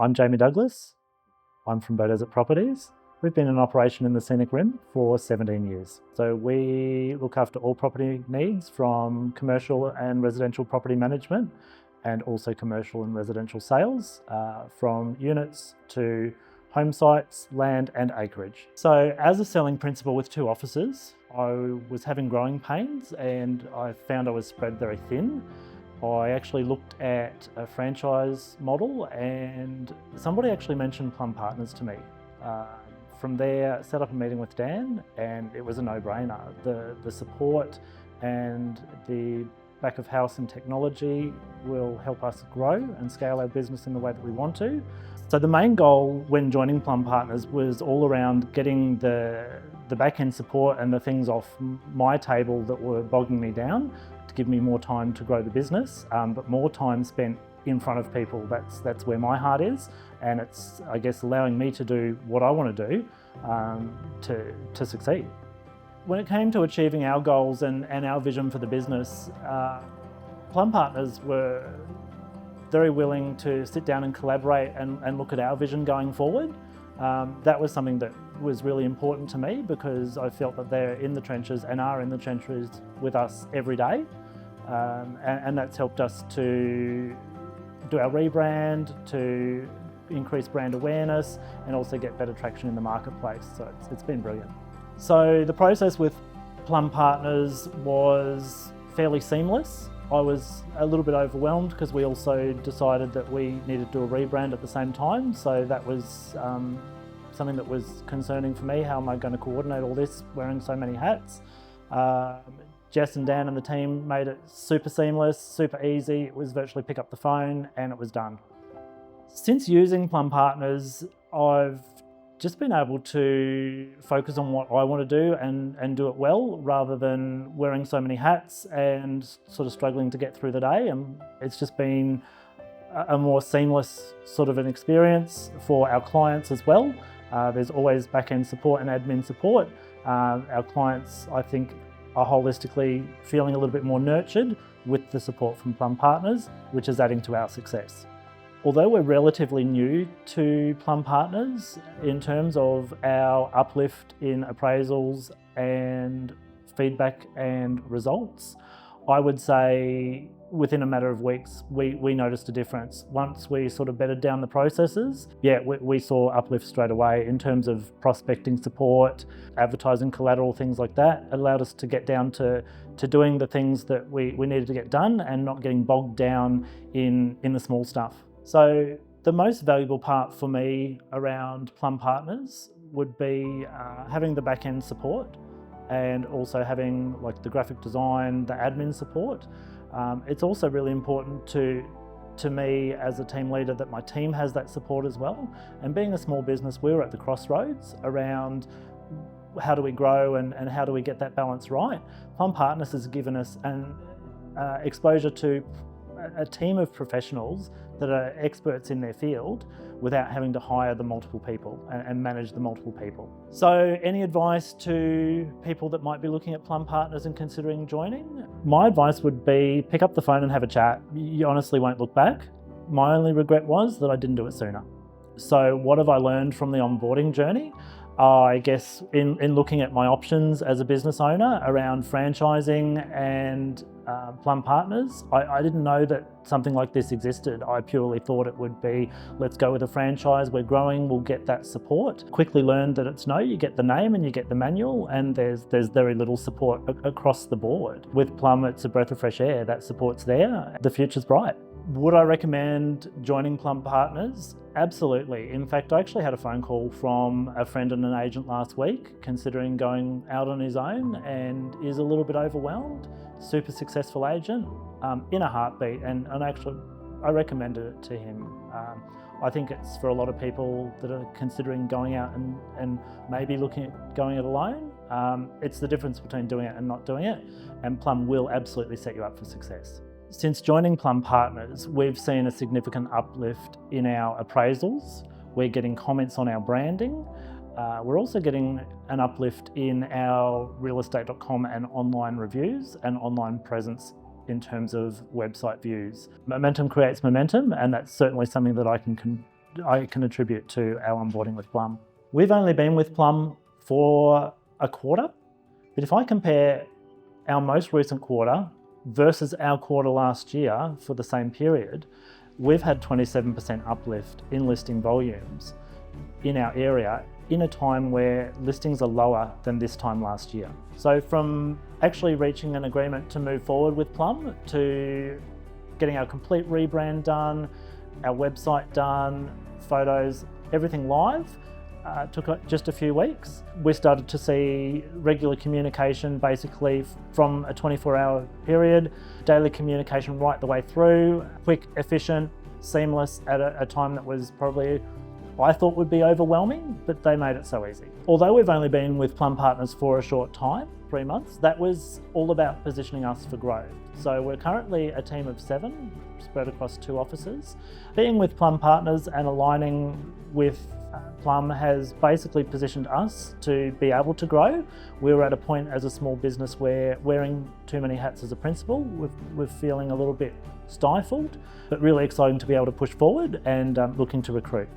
I'm Jamie Douglas. I'm from Bow Desert Properties. We've been in operation in the Scenic Rim for 17 years. So we look after all property needs from commercial and residential property management and also commercial and residential sales, from units to home sites, land and acreage. So as a selling principal with 2 offices, I was having growing pains and I found I was spread very thin. I actually looked at a franchise model and somebody actually mentioned Plum Partners to me. From there, set up a meeting with Dan and it was a no-brainer. The support and the back of house and technology will help us grow and scale our business in the way that we want to. So the main goal when joining Plum Partners was all around getting the back-end support and the things off my table that were bogging me down to give me more time to grow the business, but more time spent in front of people. That's where my heart is, and it's, I guess, allowing me to do what I want to do to succeed. When it came to achieving our goals and our vision for the business, Plum Partners were very willing to sit down and collaborate and look at our vision going forward. That was something that was really important to me because I felt that they're in the trenches and are in the trenches with us every day. And that's helped us to do our rebrand, to increase brand awareness and also get better traction in the marketplace. So it's been brilliant. So the process with Plum Partners was fairly seamless. I was a little bit overwhelmed because we also decided that we needed to do a rebrand at the same time. So that was something that was concerning for me. How am I going to coordinate all this wearing so many hats? Jess and Dan and the team made it super seamless, super easy. It was virtually pick up the phone and it was done. Since using Plum Partners, I've just been able to focus on what I want to do and do it well rather than wearing so many hats and sort of struggling to get through the day. And it's just been a more seamless sort of an experience for our clients as well. There's always back-end support and admin support. Our clients, I think, are holistically feeling a little bit more nurtured with the support from Plum Partners, which is adding to our success. Although we're relatively new to Plum Partners in terms of our uplift in appraisals and feedback and results, I would say within a matter of weeks, we noticed a difference. Once we sort of bedded down the processes, we saw uplift straight away in terms of prospecting support, advertising collateral, things like that. It allowed us to get down to doing the things that we needed to get done and not getting bogged down in the small stuff. So the most valuable part for me around Plum Partners would be having the back-end support and also having like the graphic design, the admin support. It's also really important to me as a team leader that my team has that support as well. And being a small business, we were at the crossroads around how do we grow and how do we get that balance right. Plum Partners has given us an exposure to a team of professionals that are experts in their field without having to hire the multiple people and manage the multiple people. So any advice to people that might be looking at Plum Partners and considering joining? My advice would be pick up the phone and have a chat. You honestly won't look back. My only regret was that I didn't do it sooner. So what have I learned from the onboarding journey? I guess in looking at my options as a business owner around franchising and Plum Partners, I didn't know that something like this existed. I purely thought it would be, let's go with a franchise, we're growing, we'll get that support. Quickly learned that it's no, you get the name and you get the manual and there's very little support across the board. With Plum, it's a breath of fresh air. That support's there. The future's bright. Would I recommend joining Plum Partners? Absolutely. In fact, I actually had a phone call from a friend and an agent last week considering going out on his own and is a little bit overwhelmed. Super successful agent in a heartbeat, and actually I recommended it to him. I think it's for a lot of people that are considering going out and maybe looking at going it alone. It's the difference between doing it and not doing it, and Plum will absolutely set you up for success. Since joining Plum Partners, we've seen a significant uplift in our appraisals. We're getting comments on our branding. We're also getting an uplift in our realestate.com and online reviews and online presence in terms of website views. Momentum creates momentum, and that's certainly something that I can I can attribute to our onboarding with Plum. We've only been with Plum for a quarter, but if I compare our most recent quarter versus our quarter last year for the same period, we've had 27% uplift in listing volumes in our area in a time where listings are lower than this time last year. So from actually reaching an agreement to move forward with Plum to getting our complete rebrand done, our website done, photos, everything live, took just a few weeks. We started to see regular communication basically from a 24-hour period, daily communication right the way through, quick, efficient, seamless at a time that was probably, I thought would be overwhelming, but they made it so easy. Although we've only been with Plum Partners for a short time, 3 months, that was all about positioning us for growth. So we're currently a team of 7 spread across 2 offices. Being with Plum Partners and aligning with Plum has basically positioned us to be able to grow. We were at a point as a small business where wearing too many hats as a principal, we're feeling a little bit stifled, but really exciting to be able to push forward and looking to recruit.